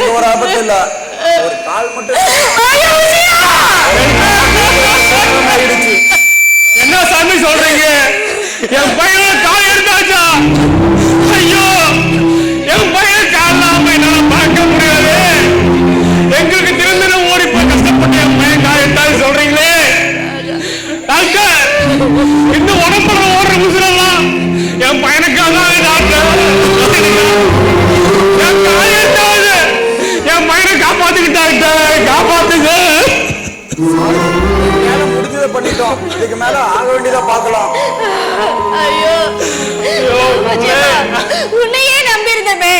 எந்த ஒரு ஆபத்து இல்ல, ஒரு கால் மட்டும் ஆயிடுச்சு. என்ன சாமி சொல்றீங்க? என் பையன் கால் எடுத்தாச்சா? ஐயோ, என் பையன் காலாம என்னால பார்க்க முடியாது. எங்களுக்கு திருந்தின ஓடி போய் கஷ்டப்பட்டு என் பையன் கால் எடுத்தாச்சு சொல்றீங்களே டாக்டர். இன்னும் உடம்புல ஓடுற முசுரெல்லாம் என் பையனுக்காக தான் டாக்டர். என் கால் எடுத்தாவது என் பையனை காப்பாத்துக்கிட்டு டாக்டர், காப்பாத்துங்க. முடிஞ்சதை பண்ணிட்டோம், இதுக்கு மேல ஆக வேண்டியதா பார்க்கலாம். ஐயோ, உன்னையே நம்பி இருந்தமே,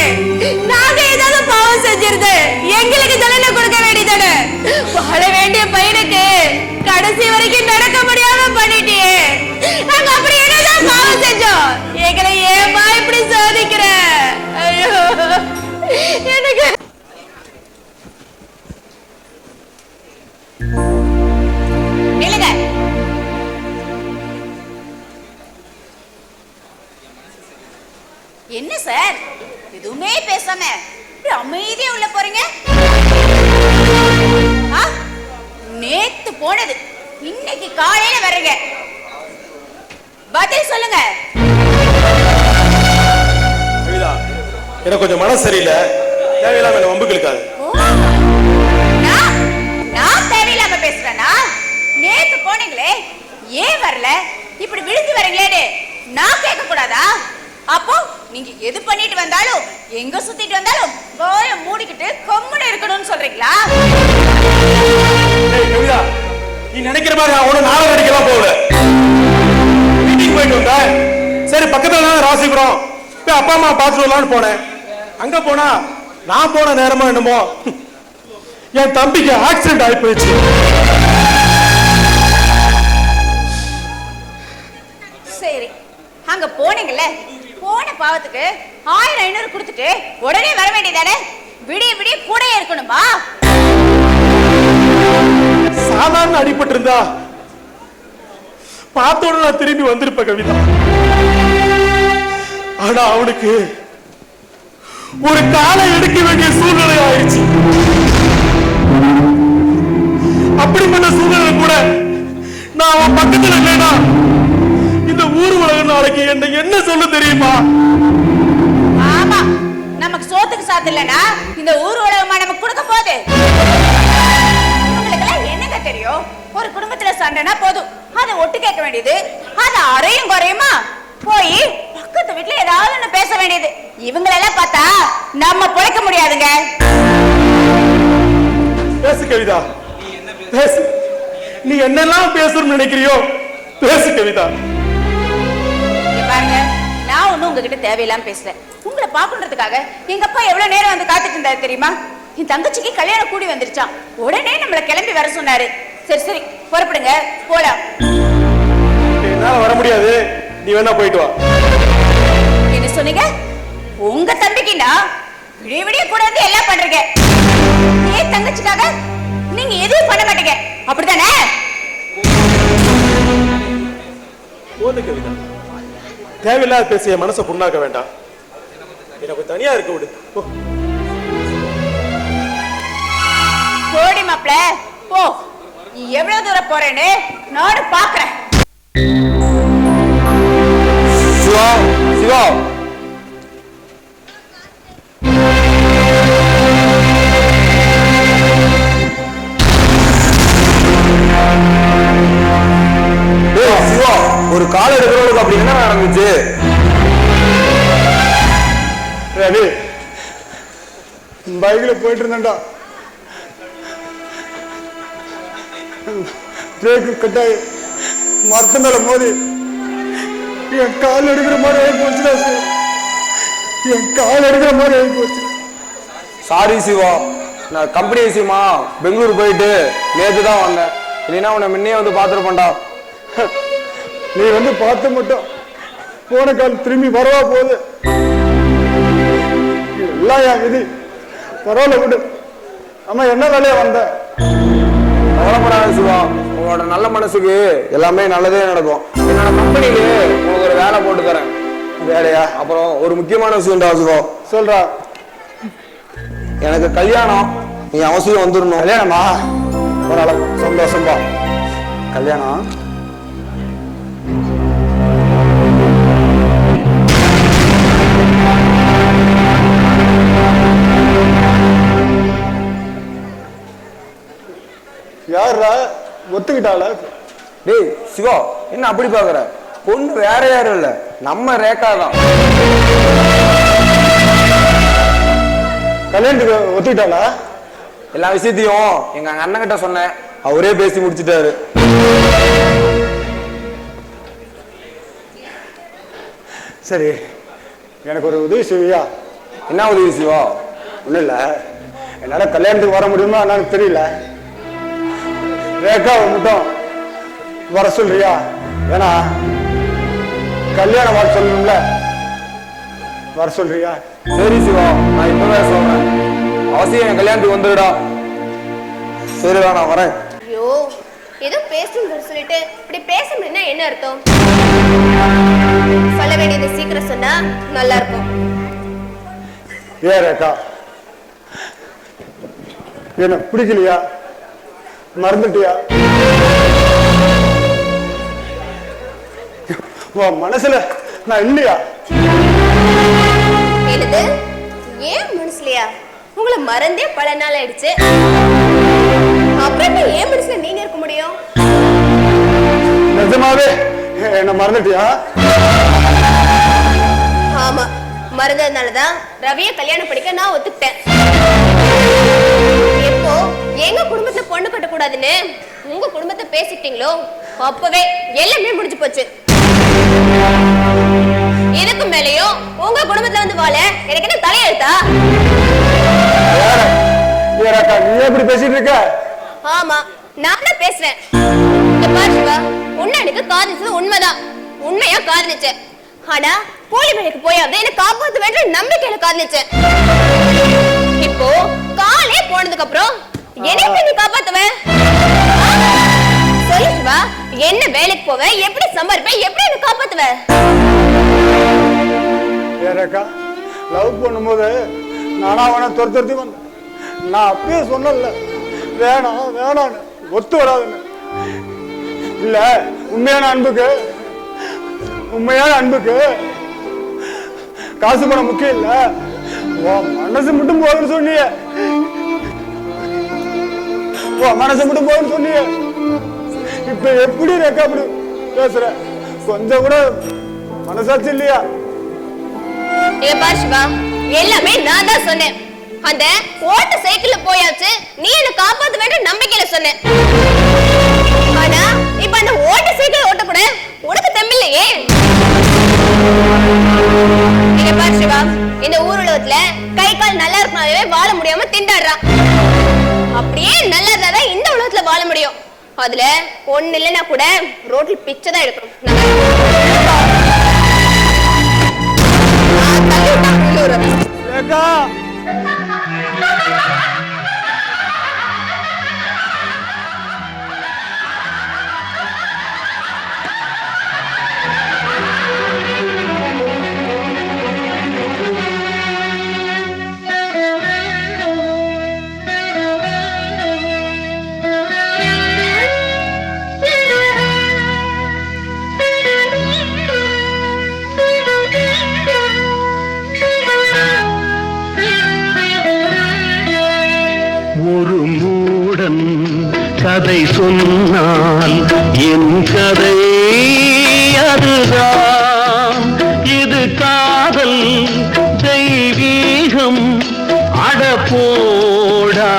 நாங்க ஏதாவது பாவம் செஞ்சிருந்தேன், எங்களுக்கு தண்டனை கொடுக்க வேண்டியதானே. வாழ வேண்டிய பையனுக்கு கடைசி வரைக்கும் நடக்க முடியாம பண்ணிட்டியே. நாங்க அப்படி என்னதான் பாவம் செஞ்சோம்? எங்களை ஏமா இப்படி சோதிக்கிற? ஐயோ, எனக்கு என்ன சார் எதுவுமே பேசாம அமைதியா உள்ள போறீங்க? நேத்து போனது இன்னைக்கு காலையில வர்றீங்க, பதில் சொல்லுங்க. எனக்கு கொஞ்சம் மனசு சரியில்லை, தேவையில்லாம என்ன வம்புக்கு இழுக்காது. நான் தேவையில்லாம பேசுறேனா? நேத்து போனீங்களே, ஏன் வரல? இப்படி விழுந்து வரீங்களே நான் கேட்க கூடாதா? அப்போ நீங்க எது பண்ணிட்டு வந்தாலும் எங்க சுத்திட்டு வந்தாலும் வாய மூடிக்கிட்டு கம்முன்னு இருக்கணும்னு சொல்றீங்களா? நீ நினைக்கிற மாதிரி அவனு நாளை நடிக்கலாம் போகல. மீட்டிங் போயிட்டு வந்தா சரி, பக்கத்துல தான் ராசிபுரம், போய் அப்பா அம்மா பார்த்துட்டு வரலான்னு போனேன். அங்க போனா நான் போன நேரமா என்னமோ என் தம்பிக்கு ஆக்சிடென்ட் ஆகி போயிடுச்சு. சரி, அங்க போனீங்கல்ல, போன பாவத்துக்கு 1500 கொடுத்துட்டு உடனே வர வேண்டியதானே? விடிய விடிய கூடயே இருக்கணுமா? சாதாரண அடிபட்டு இருந்தா பார்த்தோட நான் திரும்பி வந்திருப்ப கவிதா. ஆனா அவனுக்கு ஒரு காலை எடுக்க வேண்டிய சூழ்நிலை ஆயிடுச்சு. அப்படிப்பட்ட சூழ்நிலை கூட நான் அவன் பக்கத்துல இல்லைனா இந்த ஊர் உலகம் நாளைக்கு என்ன சொல்ல தெரியுமா? ஆமா, நமக்கு சோத்துக்கு சாத்து இல்லனா இந்த ஊர் உலகமா நமக்கு கொடுக்க போகுது. உங்களுக்கு என்னங்க தெரியும்? ஒரு குடும்பத்துல சண்டைனா போதும், அதை ஒட்டு கேட்க வேண்டியது, அது அறையும் குறையுமா போய் பக்கத்து வீட்டுல ஏதாவது ஒண்ணு பேச வேண்டியது. இவங்களெல்லாம் பார்த்தா நம்ம பொழைக்க முடியாதுங்க. பேசு கவிதா, பேசு. நீ என்னெல்லாம் பேசணும்னு நினைக்கிறியோ பேசு கவிதா. பாருங்க, நான் ஒண்ணும் உங்ககிட்ட தேவையில்லாம பேசுறேன். உங்களை பாக்கணுன்றதுக்காக எங்க அப்பா எவ்வளவு நேரம் வந்து காத்துட்டு இருந்தாரு தெரியுமா? என் தங்கச்சிக்கு கல்யாணம் கூடி வந்துருச்சான், உடனே நம்மள கிளம்பி வர சொன்னாரு. சரி சரி, புறப்படுங்க, போலாம். என்னால வர முடியாது, நீ வேணா போயிட்டு வா. என்ன சொன்னீங்க? உங்க தம்பிக்குன்னா விடிய விடிய கூட வந்து எல்லாம் பண்றீங்க. ஏன் தங்கச்சிக்காக நீங்க எதுவும் பண்ண மாட்டீங்க, அப்படித்தானே? போது கவிதா, தேவையில்லாத பேசிய மனசை புண்ணாக்க வேண்டாம். எனக்கு தனியா இருக்க விடு. போடி மாப்ள, போ. நீ எவ்வளவு தூரம் போறேன்னு நானும் பாக்குறேன். சிவா, சிவா, சிவா, ஒரு கால் எடுக்கிறவங்களுக்கு அப்படி என்ன நடந்துச்சு? ரவி, பைக்ல போயிட்டு இருந்தேன்டா, பிரேக்கு கட்டாயி மரத்து மேல மோதி என் கால் எடுக்கிற மாதிரி ஆகி போச்சுடா. என் கால் எடுக்கிற மாதிரி ஆகி போச்சு. சாரி சிவா, நான் கம்பெனி விஷயமா பெங்களூர் போயிட்டு நேற்று தான் வந்தேன். இல்லைன்னா உன்னை முன்னே வந்து பார்த்துருப்பேன்டா. நீ வந்து பார்த்து மட்டும் போன கால் திரும்பி வரவா போகுது. எல்லாம் என் விதி, பரவாயில்ல விடு. ஆமா, என்ன வேலையா வந்த? கவலைப்படாத சிவா, உங்களோட நல்ல மனசுக்கு எல்லாமே நல்லதே நடக்கும். என்னோட கம்பெனிக்கு உங்களுக்கு ஒரு வேலை போட்டு தரேன். வேலையா? அப்புறம் ஒரு முக்கியமான விஷயம் சிவா. சொல்றா. எனக்கு கல்யாணம், நீ அவசியம் வந்துடணும். கல்யாணமா? பரவாயில்ல, சந்தோஷம்பா. கல்யாணம் யாரா ஒத்துக்கிட்டாள? டேய் சிவா, என்ன அப்படி பாக்குற? பொண்ணு வேற யாரும் இல்ல, நம்ம ரேகா தான். கல்யாணத்துக்கு ஒத்துக்கிட்டாளா? எல்லா விஷயத்தையும் எங்க அண்ணன் கிட்ட சொன்னேன், அவரே பேசி முடிச்சிட்டாரு. சரி, எனக்கு ஒரு உதவி செய்வியா? என்ன உதவி சிவா? ஒன்றும் இல்லை, என்னால் கல்யாணத்துக்கு வர முடியுமா என்னன்னு தெரியல. ரேகாவை மட்டும் வர சொல்றியா? ஏன்னா கல்யாணம் வர சொல்லணும்ல, வர சொல்றியா? சரி சிவா, நான் இப்பவே சொல்றேன், அவசியம் என் கல்யாணத்துக்கு வந்துடுடா. சரிடா, நான் வரேன். ஐயோ, ஏதோ பேசணும்னு சொல்லிட்டு இப்படி பேச முடியும்னா என்ன அர்த்தம்? சொல்ல வேண்டியதை சீக்கிரம் சொன்னா நல்லா இருக்கும். ஏ ரேகா, என்ன பிடிக்கலையா? மறந்துட்டியா? உன் மனசுல நான் இல்லையா? என்னது? ஏன் மனசுலயா? உங்களை மறந்தே பல நாள் ஆயிடுச்சு. அப்புறம் ஏன் மனசுல நீங்க இருக்க முடியும்? நிஜமாவே என்ன மறந்துட்டியா? ஆமா, மறந்ததுனாலதான் ரவிய கல்யாணம் படிக்க நான் ஒத்துக்கிட்டேன். எப்போ எங்க குடும்பத்துல பொண்ணு கட்ட கூடாதுன்னு உங்க குடும்பத்தை பேசிட்டீங்களோ அப்பவே எல்லாமே முடிஞ்சு போச்சு. இதுக்கு மேலயும் உங்க குடும்பத்துல வந்து வாழ எனக்கு என்ன தலையெழுத்தா? நீ எப்படி பேசிட்டு இருக்க? ஆமா, நான் தான் பேசுறேன். சிவா, உன்னை எனக்கு காதலிச்சது உண்மைதான், உண்மையா காதலிச்சேன். ஆனா கூலி வேலைக்கு போயாவது என்ன காப்பாத்த வேண்டிய நம்பிக்கையில காதலிச்சேன். இப்போ காலே போனதுக்கு அப்புறம் என்ன நீ காப்பாத்துவ? சொல்லு சிவா, என்ன வேலைக்கு போவ, எப்படி சம்பாதிப்ப, எப்படி என்ன காப்பாத்துவ? ஏரக்கா, லவ் பண்ணும்போது நானா வேணா துரத்தி வந்தேன். நான் அப்பயே சொன்னல, வேணாம் வேணான்னு, ஒத்து வராதுன்னு. இல்ல, உண்மையான அன்புக்கு காசு பணம் முக்கியம் இல்ல, மனசு மட்டும் போகுதுன்னு சொன்னிய. மனசு மட்டும் போகுதுன்னு சொன்னிய. இப்ப எப்படி ரேக்கா அப்படி பேசுற? கொஞ்சம் கூட மனசாச்சு இல்லையா? சிவா, எல்லாமே நான் தான் சொன்னேன். அந்த ஓட்ட சைக்கிள்ல போயாச்சு, நீ என்ன காப்பாத்த வேண்டிய நம்பிக்கையில சொன்னேன். ஆனா இப்ப அந்த ஓட்ட சைக்கிள் ஓட்ட கூட உனக்கு தெம்பில்லையே. சிவா, இந்த ஊர் உலகத்துல கை கால் நல்லா இருக்கனாலே வாழ முடியாம திண்டாடுறான். அப்படியே நல்லா இருந்தாதான் இந்த உலகத்துல வாழ முடியும். அதுல ஒண்ணு இல்லைன்னா கூட ரோட்ல பிச்சை தான் எடுக்கணும். ஒரு மூடன் கதை சொன்னால் என் கதை அதுதான். இது காதல் தெய்வீகம் அடப்போடா.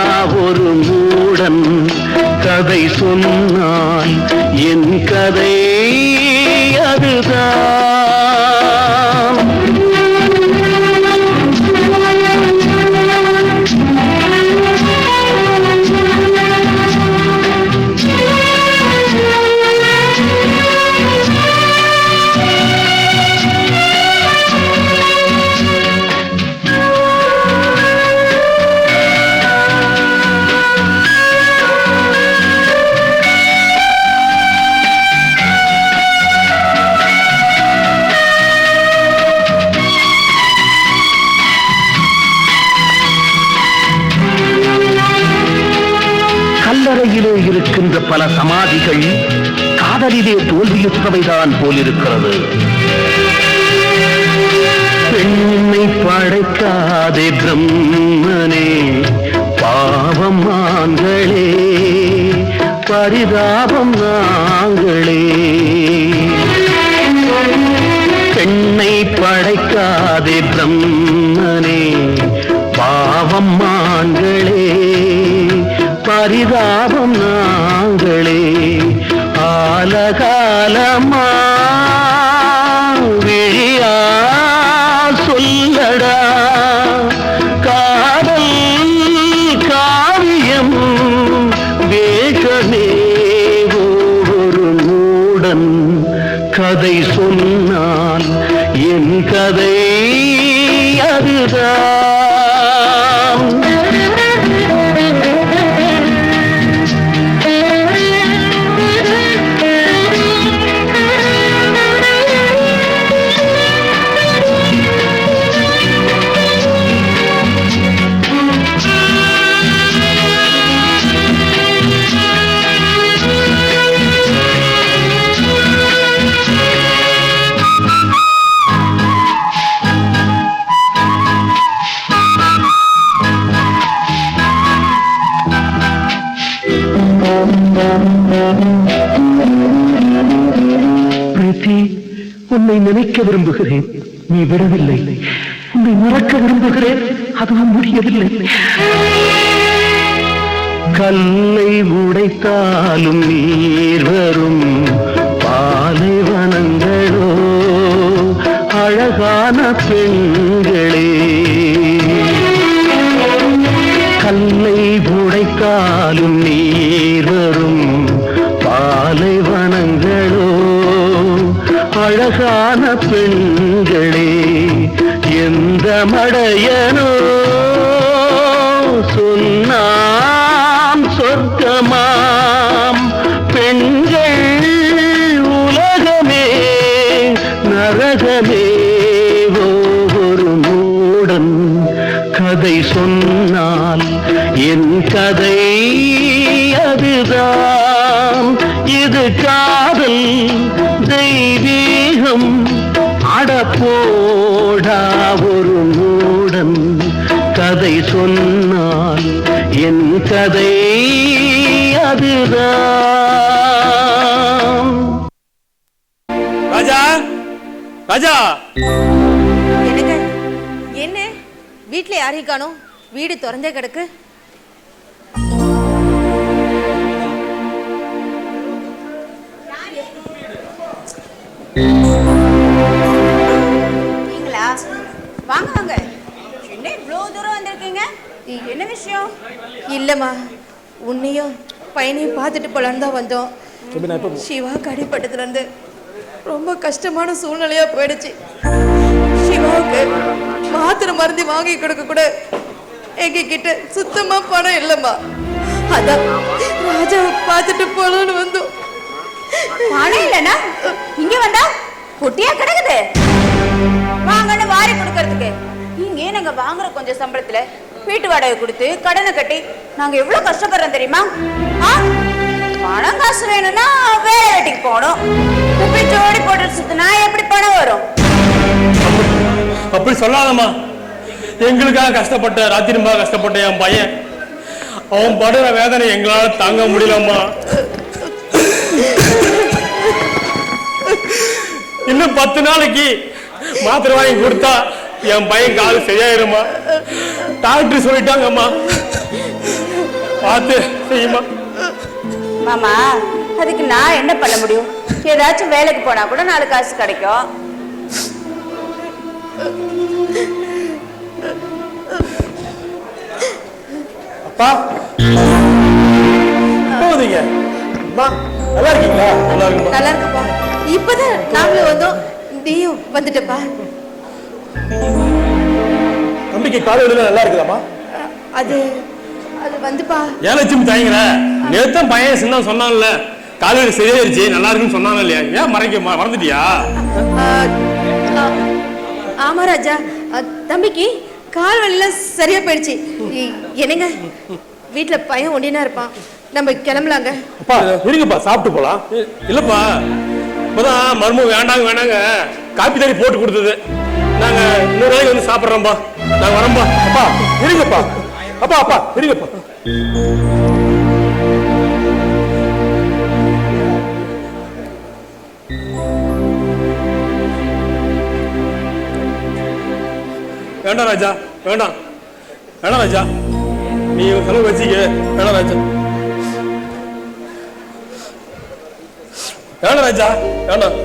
ஒரு மூடன் கதை சொன்னால் என் கதை அதுதான். பல சமாதிகள் காதலிலே தோல்வியுற்றவைதான் போலிருக்கிறது. பெண்ணை படைக்காதே பிரம்மனே, பாவம் ஆண்களே, பரிதாபம் நாங்களே. பெண்ணை படைக்காதே பிரம்மனே, பாவம் ஆண்களே, பரிதாபம் நாங்களே. ஆலகாலமா விழியா சொல்லடா, காதல் காவியம் வேஷமே. ஒரு மூடன் கதை சொன்னால் என் கதை அதுதான். பிரீத்தி, உன்னை நினைக்க விரும்புகிறேன், நீ விடவில்லை. உன்னை மறக்க விரும்புகிறேன், அதுவும் முடியவில்லை. கல்லை உடைத்தாலும் நீர் வரும் பாலைவனங்களோ அழகான பெண்களே. கல்லை உடைத்தாலும் நீர் வரும் பாலைவனங்களோ அழகான பெண்களே. எந்த மடையனோ சொன்னாம் சொர்க்கமாம் பெண்கள் உலகமே நரகமே. ஒரு மூடன் கதை சொன்னால் என் கதை அதுதான். இது காதல் தெய்வீகம் அடப்போடா. ஒரு மூடன் கதை சொன்னால் என் கதை அதுதான். ராஜா, ராஜா, என்னங்க என்ன வீட்ல யாரையும் காணோம், வீடு திறந்தே கிடக்கு. நீங்களா? வாங்க வாங்க. என்ன இவ்வளவு தூரம் வந்திருக்கீங்க? என்ன விஷயம்? இல்லம்மா, உன்னையும் பையனையும் பார்த்துட்டு போலான்னு தான் வந்தோம். சிவா கடிப்பட்டதுல இருந்து ரொம்ப கஷ்டமான சூழ்நிலையா போயிடுச்சு. சிவாவுக்கு மாத்திரை மருந்து வாங்கி கொடுக்க கூட எங்க கிட்ட சுத்தமா பணம் இல்லம்மா. அதான் ராஜாவை பார்த்துட்டு போலான்னு வந்தோம். பணம் இல்லைன்னா இங்க வந்தா பொட்டியா கிடக்குது. வாங்கன்னு வாரி கொடுக்கறதுக்கு இங்கே நாங்க வாங்குற கொஞ்சம் சம்பளத்துல வீட்டு வாடகை கொடுத்து கடனை கட்டி நாங்க எவ்வளவு கஷ்டப்படுறோம் தெரியுமா? பணம் காசு வேணும்னா வேற வேட்டைக்கு போகணும். இப்படி ஜோடி போட்டு சுத்தினா எப்படி பணம் வரும்? அப்படி சொல்லாதம்மா. எங்களுக்காக கஷ்டப்பட்ட, ராத்திரிமா கஷ்டப்பட்ட என் பையன், அவன் படுற வேதனை எங்களால தாங்க முடியலம்மா. இன்னும் 10 நாளைக்கு மாத்திரை வாங்கி கொடுத்தா என் பையன் காது சரியாயிருமா. டாக்டர் சொல்லிட்டாங்கம்மா. பார்த்து செய்யுமா. மாமா, அதுக்கு நான் என்ன பண்ண முடியும்? ஏதாச்சும் வேலைக்கு போனா கூட 4 காசு கிடைக்கும். அப்பா, போகுதுங்க. நல்லா இருக்கீங்களா? நல்லா இருக்குமா? நல்லா இருக்குப்பா. இப்பதான் நாங்களும் வந்தோம், நீயும் வந்துட்டப்பா. தம்பிக்கு காலையில நல்லா இருக்குதாமா? அது அது வந்துப்பா. ஏன் லட்சுமி தாய்ங்கிற? நேத்தான் பையன் சின்ன சொன்னான்ல, காலையில சரியாயிருச்சு நல்லா இருக்குன்னு சொன்னாங்க இல்லையா? ஏன் மறந்துட்டியா? ஆமா ராஜா, தம்பிக்கு கால் வலிலாம் சரியா போயிடுச்சு. என்னங்க, வீட்டுல பையன் ஒண்டினா இருப்பான், நம்ம கிளம்பலாங்க. அப்பா இருங்கப்பா, சாப்பிட்டு போலாம். இல்லப்பா, இப்பதான் மர்மம் வேண்டாங்க காப்பி தண்ணி போட்டு கொடுத்தது. நாங்க இன்னொரு நாளைக்கு வந்து சாப்பிட்றோம்பா. நாங்க வரோம்பா. அப்பா இருங்கப்பா. அப்பா இருங்கப்பா. வேண்டாம் ராஜா, வேண்டாம் ராஜா, நீ செலவு வச்சுக்க. வேண்டாம் ராஜா, வேண்டாம் ராஜா, வேண்டாம்.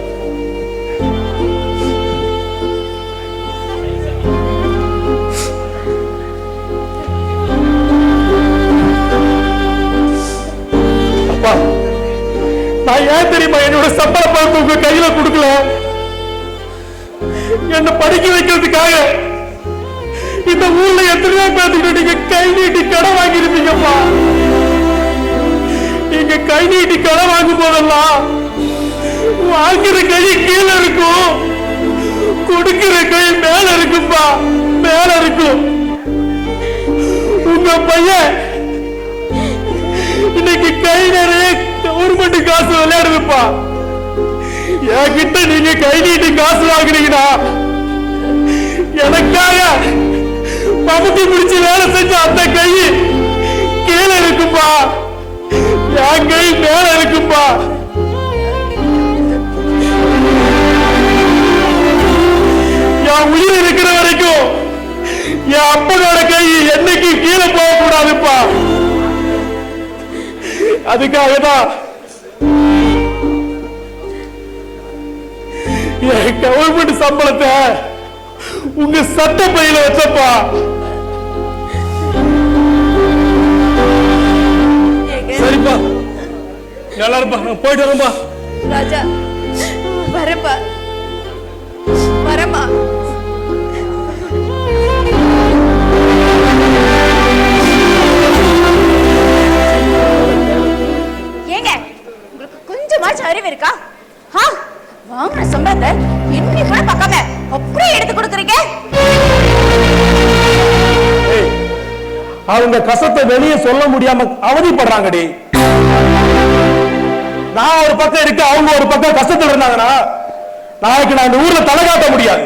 அப்பா, நான் ஏன் தெரியுமா என்னோட சம்பள பணத்தை உங்க கையில கொடுக்கல? என்ன படிக்க வைக்கிறதுக்காக இந்த ஊர்ல எத்தனையோ பேருக்கு நீங்க கை நீட்டி கடன் வாங்கிருப்பீங்கப்பா. நீங்க கை நீட்டி கடன் வாங்கும் போதெல்லாம் வாங்குற கை கீழே இருக்கும், கொடுக்கிற கை மேல இருக்குப்பா, மேல இருக்கும். உங்க பையன் இன்னைக்கு கை நிறைய கவர்மெண்ட் காசு விளையாடுதுப்பா. என்கிட்ட நீங்க கை நீட்டி காசு வாங்குறீங்கன்னா எனக்காக பமுத்தி பிடிச்சு வேலை செஞ்ச அந்த கை கீழே இருக்குப்பா, என் கை மேல இருக்குப்பா. என் உயிர் இருக்கிற வரைக்கும் என் அப்பனோட கை என்னைக்கு கீழே போக கூடாதுப்பா. அதுக்காகதான் என் கவர்மெண்ட் சம்பளத்தை உங்க சட்ட பையில வச்சப்பா. சரிப்பா, நல்லா இருப்பா, போயிட்டு வரேன்பா. ராஜா வரப்பா, வரமா. ஏங்க, உங்களுக்கு கொஞ்சமாச்சும் அறிவு இருக்கா? வாங்கின சம்பளத்தை இன்னி கூட பார்க்காம அப்படியே எடுத்து கொடுக்குறீங்க. அவங்க கஷ்டத்தை வெளியே சொல்ல முடியாம அவதிப்படுறாங்கடி. நான் ஒரு பக்கம் இருக்க, அவங்க ஒரு பக்கம் கஷ்டத்துல இருந்தாங்கன்னா நாளைக்கு நான் இந்த ஊர்ல தலை காட்ட முடியாது.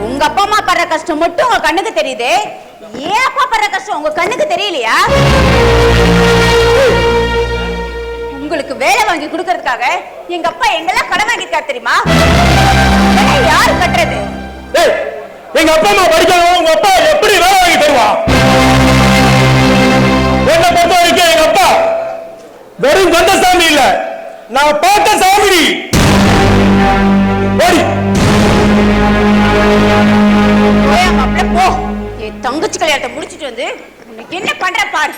உங்க அப்பா அம்மா படுற கஷ்டம் மட்டும் உங்க கண்ணுக்கு தெரியுது, ஏன் அப்பா படுற கஷ்டம் உங்க கண்ணுக்கு தெரியலையா? உங்களுக்கு வேலை வாங்கி கொடுக்கறதுக்காக எங்க அப்பா எங்கெல்லாம் கடன் வாங்கிருக்காரு தெரியுமா? யாரு கட்டுறது? எங்க அப்பா அம்மா படிக்கணும், உங்க அப்பா எப்படி வேலை வாங்கி தருவா? என்ன பொறுத்த வரைக்கும் எங்க அப்பா வெறும் கந்த சாமி இல்ல, நான் பார்த்த சாமி. போ, என் தங்கச்சி கல்யாணத்தை முடிச்சிட்டு வந்து உனக்கு என்ன பண்ற பாரு.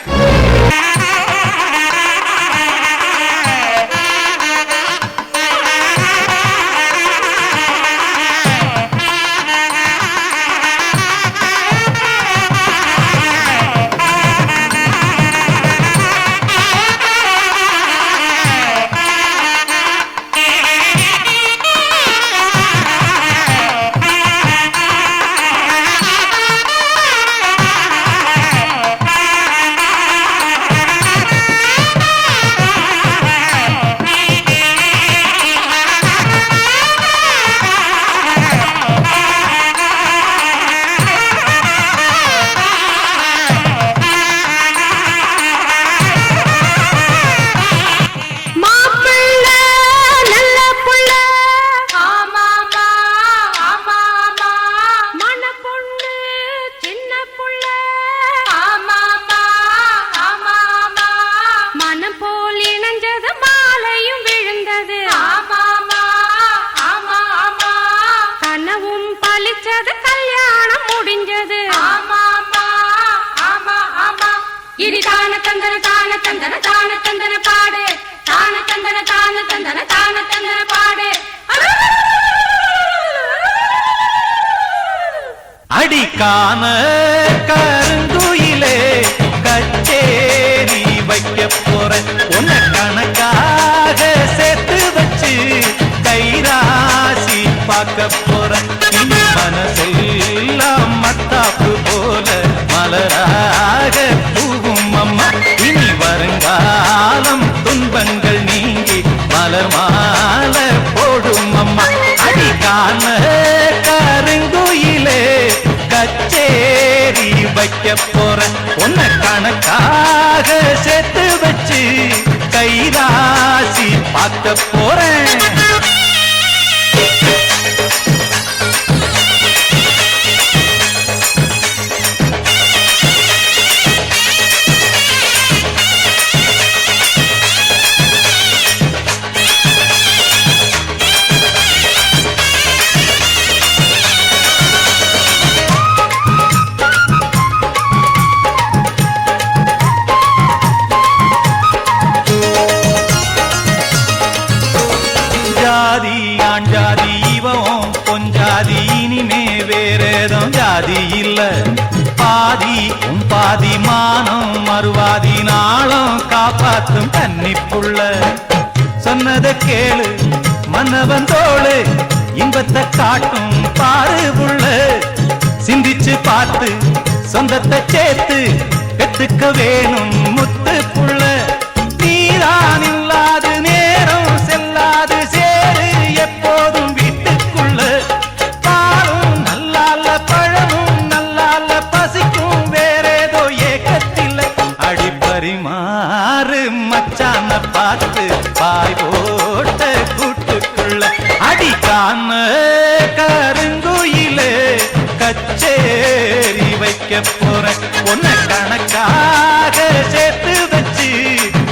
அடிக்காம கருங்குயிலே கச்சேரி வைக்க போற உன்னை கணக்காக சேர்த்து வச்சு கைராசி பார்க்க போற மனசெல்லாம் மத்தாப்பு போல மலராக பூவும் அம்மா. போறேன் உன்னை கணக்காக சேர்த்து வச்சு கைராசி பார்க்க போறேன். ஜாதி ஆண் ஜாதி இவன் பொஞ்சாதி இனிமே வேறேதும் ஜாதி இல்ல. பாதி உன் பாதி மானம் மறுவாதி நாளும் காப்பாத்தும் கன்னிப்புள்ள. சொன்னத கேளு மன்னவன் தோளு இன்பத்தை காட்டும் பாரு புள்ள. சிந்திச்சு பார்த்து சொந்தத்தை சேர்த்து கத்துக்க வேணும் முத்து புள்ள. நீதான் இல்லாது நேரம் செல்லாது சேரு எப்போதும் வீட்டுக்குள்ள. பாலும் நல்லால பழமும் நல்லால பசிக்கும் வேறேதோ ஏக்கத்தில்ல. அடிப்பரிமாறு மச்சான பார்த்து பாய் போட்ட கூட்டுக்குள்ள. அடிக்கான கருங்குயிலே கச்சேரி வைக்க போறேன் உன்னை கணக்காக சேர்த்து வச்சு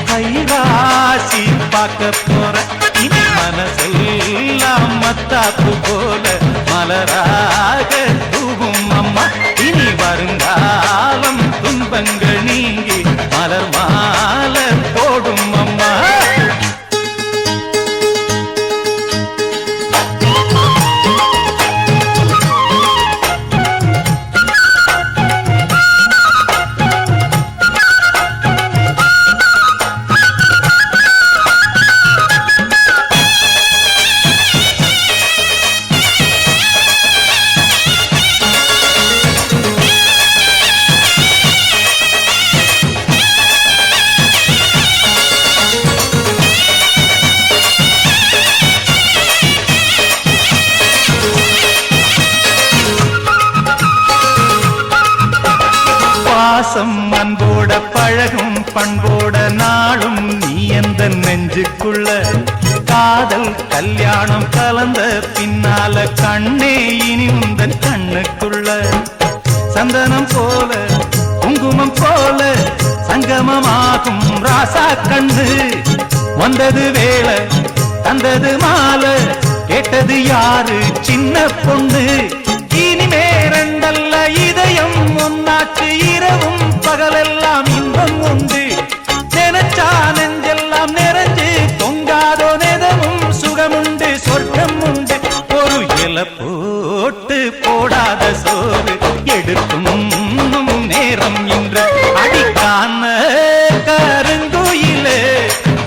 கைராசி பார்க்க போறேன். இனி மனசெல்லாம் மத்தாப்பு போல மலராக தூவும் அம்மா. இனி வருங்காலம் துன்பங்கள் நீங்கி மலர் மாலை போடும் அம்மா. பாசம் அன்போட பழகும் பண்போட நாளும் நீ எந்த நெஞ்சுக்குள்ள. காதல் கல்யாணம் கலந்த பின்னால கண்ணே இனி உந்தன் கண்ணுக்குள்ள. சந்தனம் போல குங்குமம் போல சங்கமமாகும் ராசா கண்ணு. வந்தது வேலை தந்தது மாலை கேட்டது யாரு சின்ன பொண்ணு. இனிமே ரெண்டல்ல இதயம் ஒன்னாச்சு இரவும் பகலெல்லாம் இன்பம் உண்டு. நினைச்சா நெஞ்செல்லாம் நிறைஞ்சு தொங்காதோ நெதமும் சுகமுண்டு சொர்க்கம் உண்டு. ஒரு இலை போட்டு போடாத சோறு எடுக்கும் நேரம் இன்று. அடிக்கான கருங்குயிலே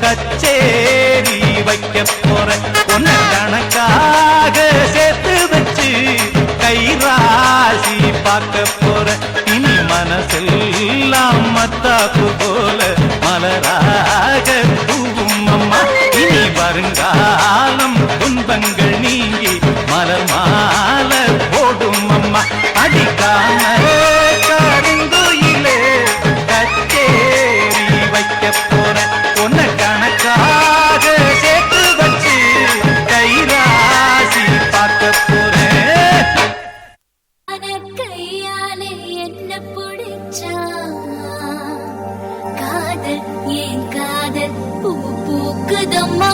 கச்சேரி வைக்க போறேன் உன்னை கணக்காக சேர்த்து வச்சு கைராசி பார்க்க போறேன். இனி மனசெல்லாம் மத்தாப்பு போல மலராக தூவும் அம்மா. இனி வருங்காலம் துன்பங்கள் நீங்கி மலர் மாலை போடும் அம்மா. அடிக்கான கருங்குயிலே கச்சேரி வைக்க போறேன் உன்னை கணக்காக சேர்த்து வச்சு கைராசி பார்க்க போறேன். கையாலே என்ன பிடிச்சா காதல் ஏன் காதல் பூ பூக்குதம்மா.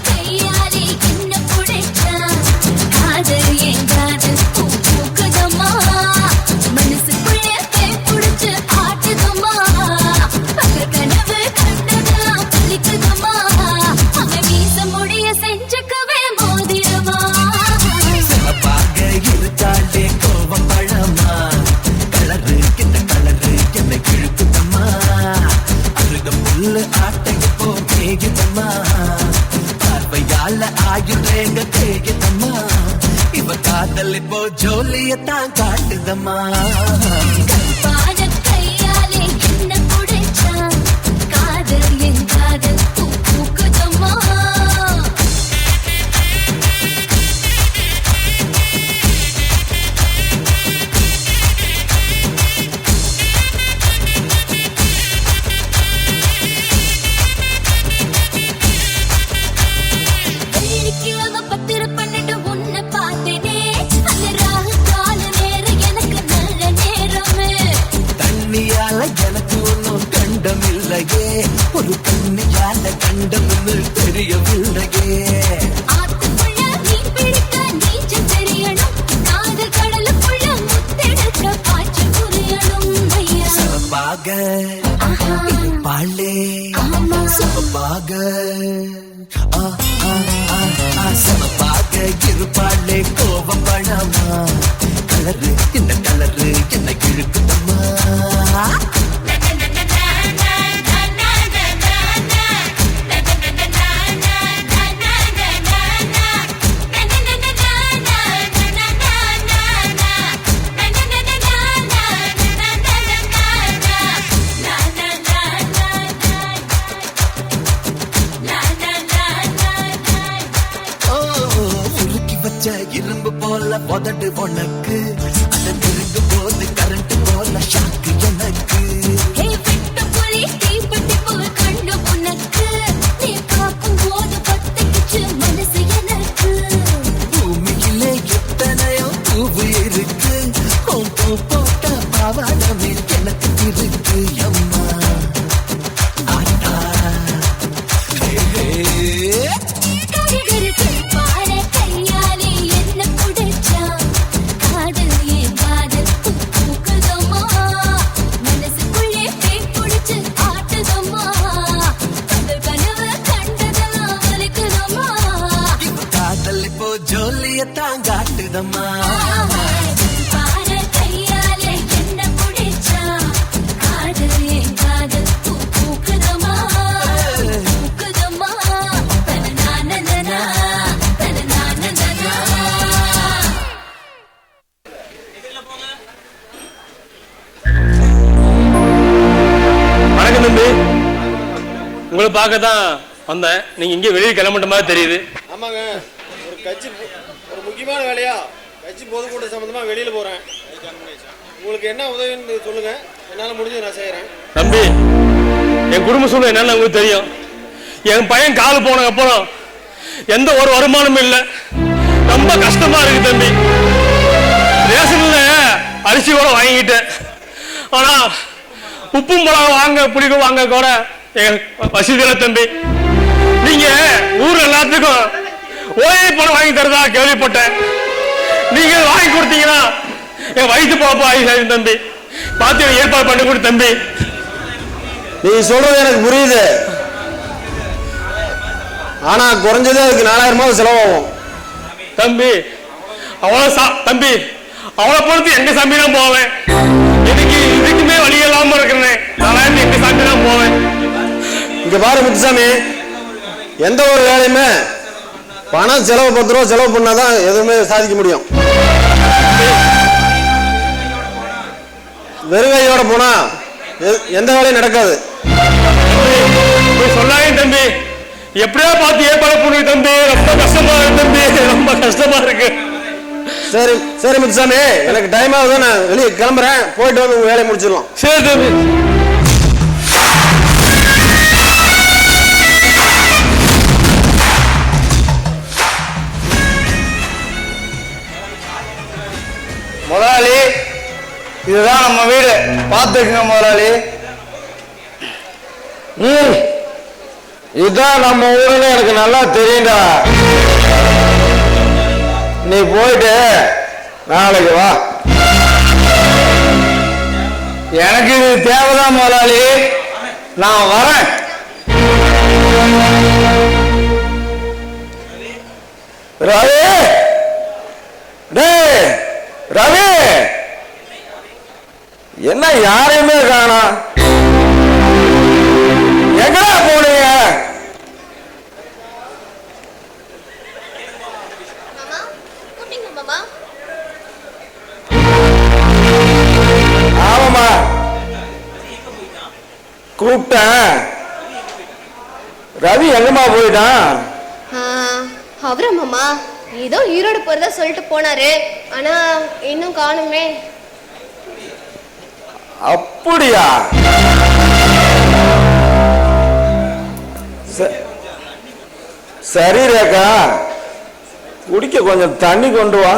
கையாலே என்ன பிடிச்சா காதல் ஏன் காதல் பூ பூக்குதம்மா. மனசுக்குள்ளே பிடிச்சு ஆட்டுதம்மா. கனவு கண்டதெல்லாம் பலிக்குதம்மா. அவன் வீச முடிய செஞ்சுக்கவே மோதிரமா. சிறப்பாக இருக்காண்டே கோவம் பழமா. கலரு கிட்ட கலரு என்னை கிழக்குதம்மா. அருக புல்லு ஆட்டைக்கு போ கேக்குதம்மா. பார்வையால ஆயுதேங்க கேக்குதம்மா. இவ காதல் இப்போ ஜோலியத்தான் காட்டுதம்மா. கையாலே என்ன பிடிச்சா காதல் என் காதல் பூ பூக்குதம்மா. இல்லையே. ஆத்துக்குள்ள மீன் பிடிக்க நீச்சல் தெரியணும், காதல் கடலுக்குள்ள முத்தெடுக்க பாய்ச்சல் புரியணும் ஐயா. சிவப்பாக பாலே சிவப்பாக சிவப்பாக இருப்பாளே கோபம் பழமா. கலரு இந்த கலரு என்ன இழுக்குதம்மா. இரும்பு போல உதடு உனக்கு, அதை நெருங்கும் போது கரண்ட் போல ஷாக்கு எனக்கு. விட்டு புலி தீப்பெட்டி போல் கண்ணு உனக்கு, நீ பார்க்கும் போது பத்திக்கிச்சு மனசு எனக்கு. பூமியிலே எத்தனையோ பூவு இருக்கு, பூ போட்ட பாவாடமே எனக்கு இருக்கு அம்மா. ஆட்டா கருகருக்கு பாட கையாலே என்ன புடிச்சா, காதல் ஏன் காதல் பூக்குதம்மா, மனசுக்குள்ளே பேய் புடிச்சு ஆட்டுதம்மா, காதல் கனவு கண்டதெல்லாம் வலிக்குதம்மா. காதல் இப்போ ஜோலியத்தான் காட்டுதம்மா. பாட கையாலே என்ன புடிச்சா, காதல் ஏன் காதல் பூக்குதம்மா, பூக்குதம்மா. தனநானனனா, தனநானனனா. வணக்கம் தம்பி, உங்களை பார்க்க தான் வந்தேன். நீங்க இங்கே வெளியே கிளம்பிட்ட மாதிரி தெரியுது. ஆமாங்க, ஒரு முக்கியமான வேலையா கட்சி பொதுக்கூட்ட சம்பந்தமா வெளியில போறேன். உங்களுக்கு என்ன உதவின்னு சொல்லுங்க, என்னால முடிஞ்சது நான் செய்யறேன். தம்பி, என் குடும்ப சூழ்நிலை என்னன்னு உங்களுக்கு தெரியும். என் பையன் கால் போன அப்புறம் எந்த ஒரு வருமானமும் இல்லை, ரொம்ப கஷ்டமா இருக்கு தம்பி. ரேஷன்ல அரிசி கூட வாங்கிட்டேன், ஆனா உப்பும் மிளகா வாங்க பிடிக்கும் வாங்க கூட வசதி இல்லை தம்பி. நீங்க ஊர் எல்லாத்துக்கும் ஓய்வு பணம் வாங்கி தரதா கேள்விப்பட்டேன். நீங்க வாங்கி கொடுத்தீங்கன்னா என் வயிற்று பாப்பா ஆகி தம்பி, பார்த்து ஏற்பாடு பண்ணி கொடு தம்பி. நீ சொல்றது எனக்கு புரியுது, ஆனா குறைஞ்சது அதுக்கு 4000 செலவாகும் தம்பி. தம்பி அவளை பொறுத்து எங்க சாமி தான் போவேன். எனக்கு இதுக்குமே வழி இல்லாம இருக்கிறேன். 4000 எங்க சாமி தான் போவேன். இங்க பாரு முத்துசாமி, எந்த ஒரு வேலையுமே பணம் செலவு 10 ரூபா செலவு பண்ணாதான் எதுவுமே சாதிக்க முடியும். வெறுங்கையோட போனா எந்த வேலையும் நடக்காது. சொல்லாங்க தம்பி, எப்படியா பார்த்து ஏற்பாடு பண்ணு தம்பி. ரொம்ப கஷ்டமா இருக்கு தம்பி, ரொம்ப கஷ்டமா இருக்கு. சரி சரி முத்துசாமி, எனக்கு டைம் ஆகுது, நான் வெளியே கிளம்புறேன். போயிட்டு வந்து உங்க வேலையை முடிச்சிடலாம். சரி தம்பி. முதலாளி, இதுதான் நம்ம வீடு, பார்த்துக்குங்க முதலாளி. இதுதான் நம்ம ஊருன்னு எனக்கு நல்லா தெரியும்டா. நீ போயிட்டு நாளைக்கு வா. எனக்கு இது தேவைதான் முதலாளி, நான் வரேன். ரவி, டேய் ரவி, என்ன யாரையுமே காணோம், எங்கடா போனீங்க? ஆமாமா, கூப்பிட்டேன். ரவி எங்கம்மா போயிட்டான்? அவரா மாமா, ஏதோ ஈரோடு போறதா சொல்லிட்டு போனாரு, ஆனா இன்னும் காணுமே. அப்படியா? சரி ரேகா, குடிக்க கொஞ்சம் தண்ணி கொண்டு வா.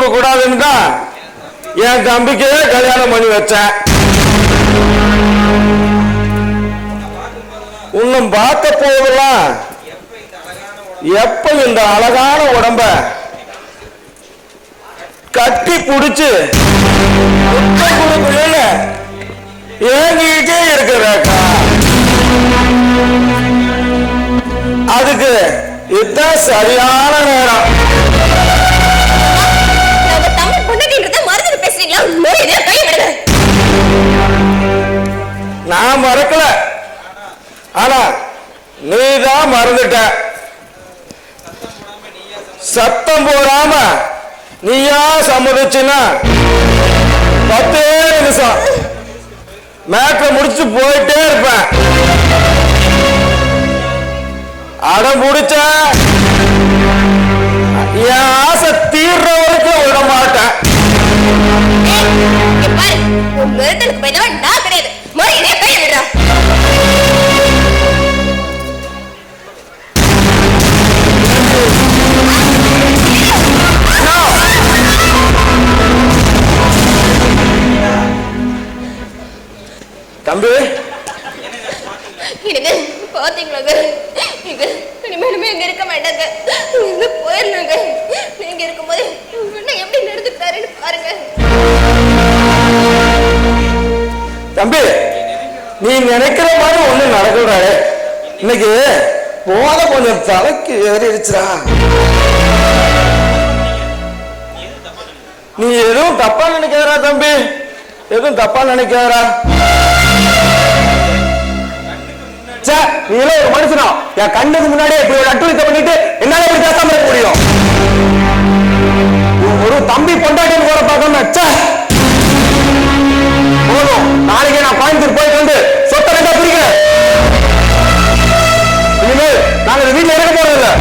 கொடுக்க கூடாதுன்னு தான் என் தம்பிக்கே கல்யாணம் பண்ணி வச்சேன். இன்னும் பார்த்த போதெல்லாம் எப்ப இந்த அழகான உடம்ப கட்டி புடிச்சு ஏங்கிட்டே இருக்கிறக்கா. அதுக்கு இதுதான் சரியான நேரம். நான் மறக்கல, ஆனா நீதான் மறந்துட்ட. சத்தம் போடாம நீயா சம்மதிச்சுன்னா 10 நிமிஷம் மேட்ரை முடிச்சு போயிட்டே இருப்பேன். அடம் முடிச்ச என் ஆசை தீர்ற வரைக்கும் விட மாட்டேன். தம்பி பாத்தீங்களாங்க, இனிமேலுமே இங்க இருக்க மாட்டாங்க, இங்க போயிடலாங்க. நீங்க இருக்கும்போது எப்படி நடந்துட்டாருன்னு பாருங்க. தம்பி, நீ நினைக்கிற மாதிரி ஒண்ணு நடக்கூடாது. இன்னைக்கு போத கொஞ்சம் தலைக்கு ஏறிடுச்சுடா. நீ எதுவும் தப்பா நினைக்கிறா தம்பி, எதுவும் தப்பா நினைக்கிறா. நீ ஒரு மனுஷனா என் கண்ணுக்கு முன்னாடியே இப்படி ஒரு அட்டுழித்த பண்ணிட்டு என்னால இப்படி பேசாம இருக்க முடியும்? ஒரு தம்பி பொண்டாட்டின்னு போற பார்க்காம போதும். நாளைக்கே நான் கோயம்புத்தூர் போயிட்டு வந்து சொத்தை ரெண்டா பிரிக்கிறேன். இனிமேல் நாங்க வீட்டுல இருக்க போறது இல்லை.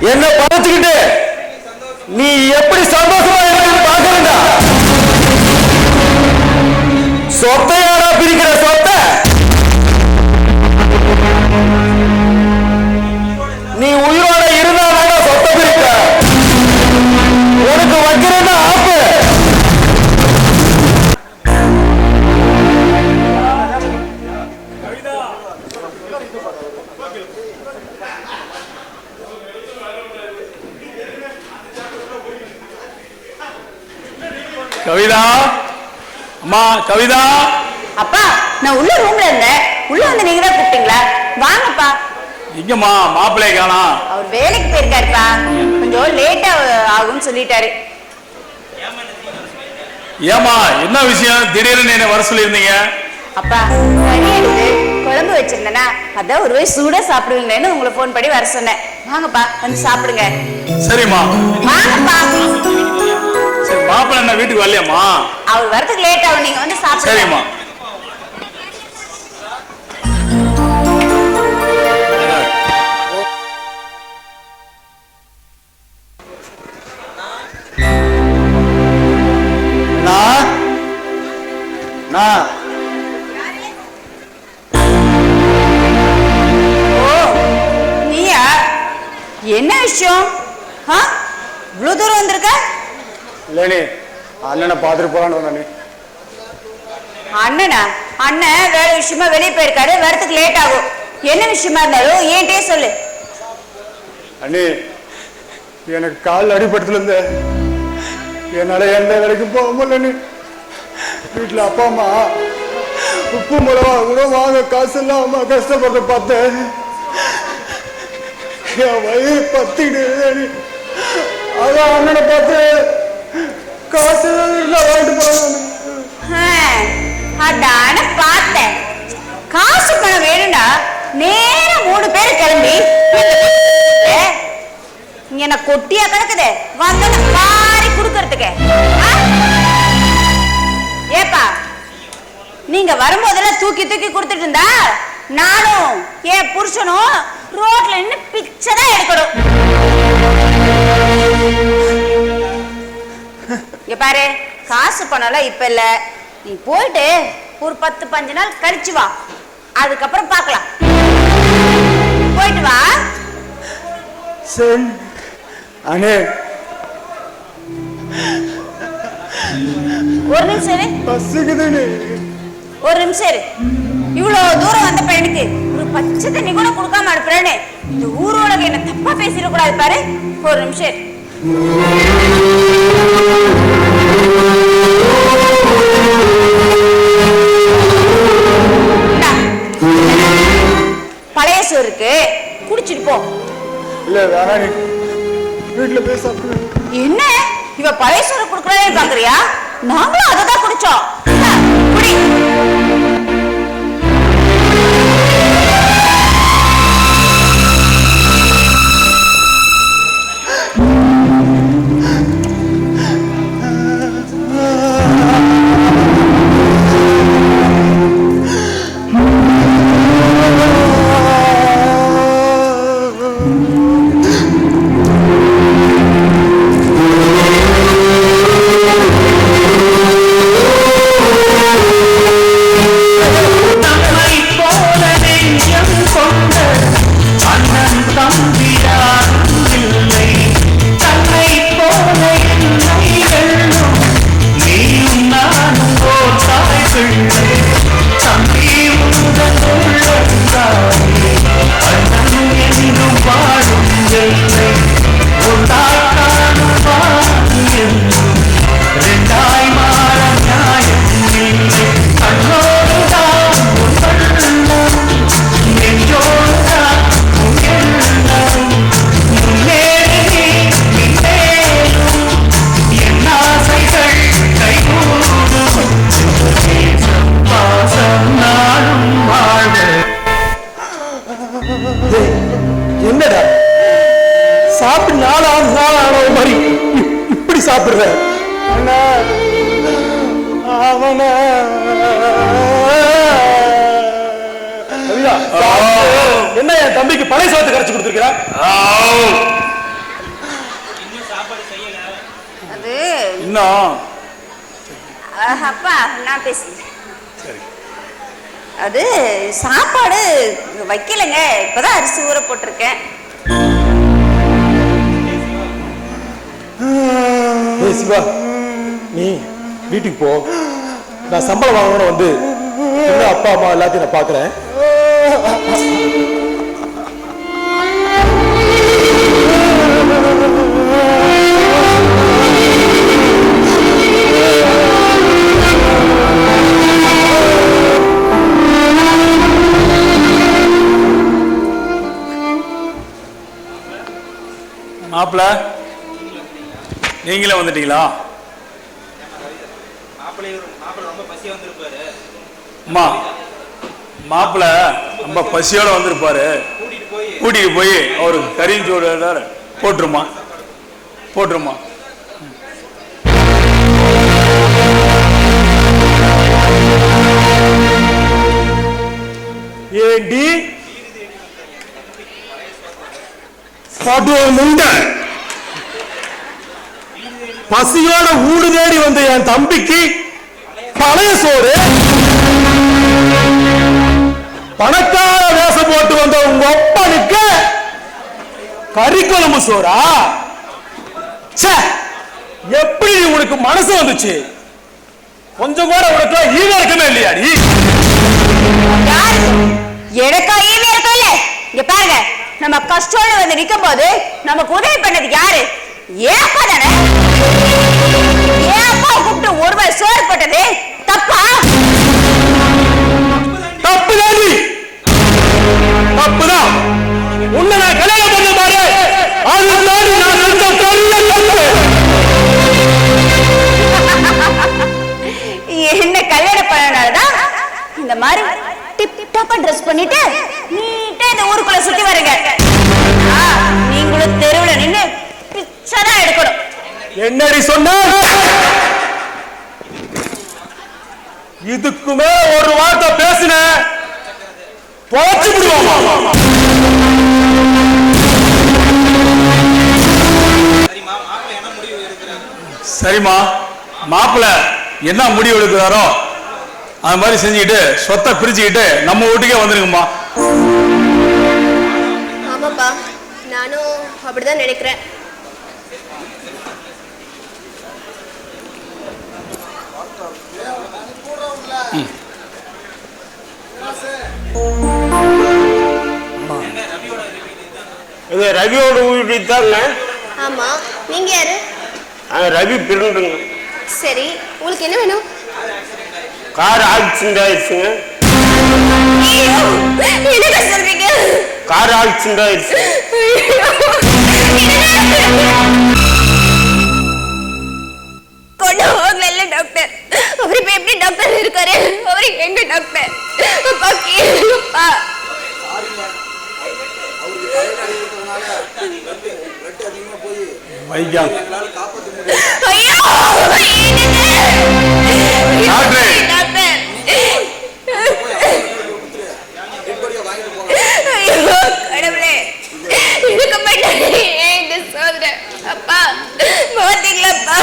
என்ன பறிச்சுக்கிட்டு நீ எப்படி சந்தோஷமா இருக்கு பாக்குறா. சொத்தையாரா பிரிக்கிற சொத்தை நீ உயிரோட இருந்தா சொத்தை பிரிக்க. உனக்கு வைக்கிறேன்னா ஆப்பு. கவிதா, அம்மா கவிதா. அப்பா, நான் உள்ள ரூம்ல இருந்தேன், உள்ள வந்து நீங்க தான் கூப்பிட்டீங்களா? வாங்கப்பா. எங்கம்மா மாப்பிள்ளைய காணோம்? அவர் வேலைக்கு போயிருக்காருப்பா, கொஞ்சம் லேட்டா ஆகும்னு சொல்லிட்டாரு. ஏமா என்ன விஷயம்? திடீர்னு என்ன வர சொல்லியிருந்தீங்க? அப்பா, கறி எடுத்து குழம்பு வச்சிருந்தேனா, அதான் ஒரு வயசு சூடா சாப்பிடுவீங்களேன்னு உங்களை போன் பண்ணி வர சொன்னேன். வாங்கப்பா, வந்து சாப்பிடுங்க. சரிம்மா, வாங்கப்பா. சரி, மாப்பிள்ளை என்ன வீட்டுக்கு வரலையாம்மா? அவர் வரதுக்கு லேட் ஆகும், நீங்க வந்து சாப்பிடுங்க. சரிம்மா. நீயா? என்ன விஷயம்? இவ்வளவு தூரம் வந்திருக்க? இல்லனே, அண்ணனை பார்த்துட்டு போறான்னு வந்தானே. அண்ணனா? அண்ணன் வேற விஷயமா வெளியே போயிருக்காரு, வரதுக்கு லேட் ஆகும். என்ன விஷயமா இருந்தாலும் ஏன்ட்டே சொல்லு. அண்ணே, எனக்கு கால் அடிபட்டதுல இருந்து என்னால எந்த வேலைக்கும் போக முடியல. வீட்டுல அப்பா அம்மா உப்பு மிளகா கூட வாங்க காசு இல்லாம கஷ்டப்பட்டு பார்த்தேன். என் வயிறு பத்திக்கிட்டு அதான் அண்ணனை பார்த்து காசு வாங்கிட்டு போறாங்க. அதான பார்த்தேன். காசு பணம் வேணும்னா நேரம் 3 பேர் கிளம்பி இங்க என்ன கொட்டியா கிடக்குது வந்து வாரி குடுக்கறதுக்கு. ஏப்பா, நீங்க வரும்போதெல்லாம் தூக்கி தூக்கி கொடுத்துட்டு இருந்தா நானும் என் புருஷனும் ரோட்ல நின்னு பிச்சை தான் எடுக்கணும். இங்க பாரு, காசு பணம்லாம் இப்ப இல்ல. நீ போயிட்டு ஒரு 10-15 நாள் கழிச்சு வா, அதுக்கப்புறம் பார்க்கலாம். போயிட்டு வா. சரி அண்ணே. ஒரு நிமிஷம் இரு. பசிக்குதுண்ணே. ஒரு நிமிஷம் இரு. இவ்வளவு தூரம் வந்த பையனுக்கு ஒரு பச்சை தண்ணி கூட கொடுக்காம அனுப்புறேன்னு இந்த ஊர் உலகம் என்ன தப்பா பேசிடக்கூடாது பாரு. ஒரு நிமிஷம் இரு. பழைய சோறுக்கு குடிச்சிட்டு போ. இல்ல வேணாம், வீட்டுல போய் சாப்பிடுவேன். என்ன இவ பழைய சோறு குடுக்கறதே பாக்குறியா? நாங்களும் அதை தான் குடிச்சோம். குடி. என்னடா சாப்பிட்டு நாளான மாதிரி இப்படி சாப்பிடுற? என்ன என் தம்பிக்கு பழைய சாதத்தை கரைச்சு கொடுத்துருக்கிற? அது இன்னும் அப்பா நான் பேசுறேன். அது சாப்பாடு வைக்கலங்க, இப்பதான் அரிசி ஊற போட்டிருக்கேன். சிவா, நீ வீட்டுக்கு போ. நான் சம்பளம் வாங்கணும் வந்து அப்பா அம்மா எல்லாத்தையும் நான் பாக்குறேன். மாப்பிள்ள, நீங்களே வந்துட்டீங்களா? அம்மா, மாப்பிள்ள ரொம்ப பசியோட வந்திருப்பாரு. கூட்டிட்டு போய் அவருக்கு கறிஞ்சோட போட்டுருமா போட்டுருமா. ஏண்டி பசியோட ஊடு தேடி வந்த என் தம்பிக்கு பழைய சோறு, பணக்கார வேஷம் போட்டு வந்த உங்க அப்பனுக்கு கறிக்குழம்பு சோறா? எப்படி உனக்கு மனசு வந்துச்சு? கொஞ்சம் கூட உனக்கு ஈவ இருக்கவே இல்லையா? நீ எனக்கா ஈவ இருக்கல? இங்க பாருங்க, நம்ம கஷ்டோட வந்து நிக்கும் போது நமக்கு உதவி பண்ணது யாரு? ஏன் அப்பா தானே? ஏன் அப்பா கூப்பிட்டு ஒரு வாய் சோறு போட்டது தப்பா? தப்புதான், தப்புதான். உன்னை நான் கல்யாணம் பண்ண பாரு, அதுதான் நான் செஞ்ச தொழில் தப்பு. என்ன கல்யாணம் பண்ணனாலதான் இந்த மாதிரி டிப் டாப்பா ட்ரெஸ் பண்ணிட்டு நீட்டா இந்த ஊருக்குள்ள சுத்தி வரீங்க. நீங்களும் தெருவுல நின்னு பிச்சைதான் எடுக்கணும். என்னடி சொன்ன? இதுக்குமே ஒரு வார்த்தை பேசின பொழைச்சு விடுவோமா? சரிம்மா, மாப்பிள்ள என்ன முடிவு எடுக்கிறாரோ அது மாதிரி செஞ்சுக்கிட்டு சொத்தை பிரிச்சுக்கிட்டு நம்ம வீட்டுக்கே வந்துருங்கம்மா. ஆமாப்பா, நானும் அப்படிதான் நினைக்கிறேன். இது ரவியோட வீட்டு தாங்க. ஆமா, நீங்க யாரு? ரவி பிறந்துங்க. சரி, உங்களுக்கு என்ன வேணும்? கார் ஆக்சிடென்ட் ஆயிடுச்சுங்க. என்ன சொல்றீங்க? கார் ஆக்சிடென்ட் ஆயிடுச்சு. கொண்டு போகல டாக்டர். அவர் இப்ப எப்படி டாக்டர் இருக்காரு? அவரு எங்க டாக்டர்? அப்பா கேளுப்பா. வையா ஐயோ, டாக்டர் ஐயோ கடவுளே, இதுக்கு மாட்டாரு இந்த சோதனை. அப்பா பாத்தீங்களாப்பா?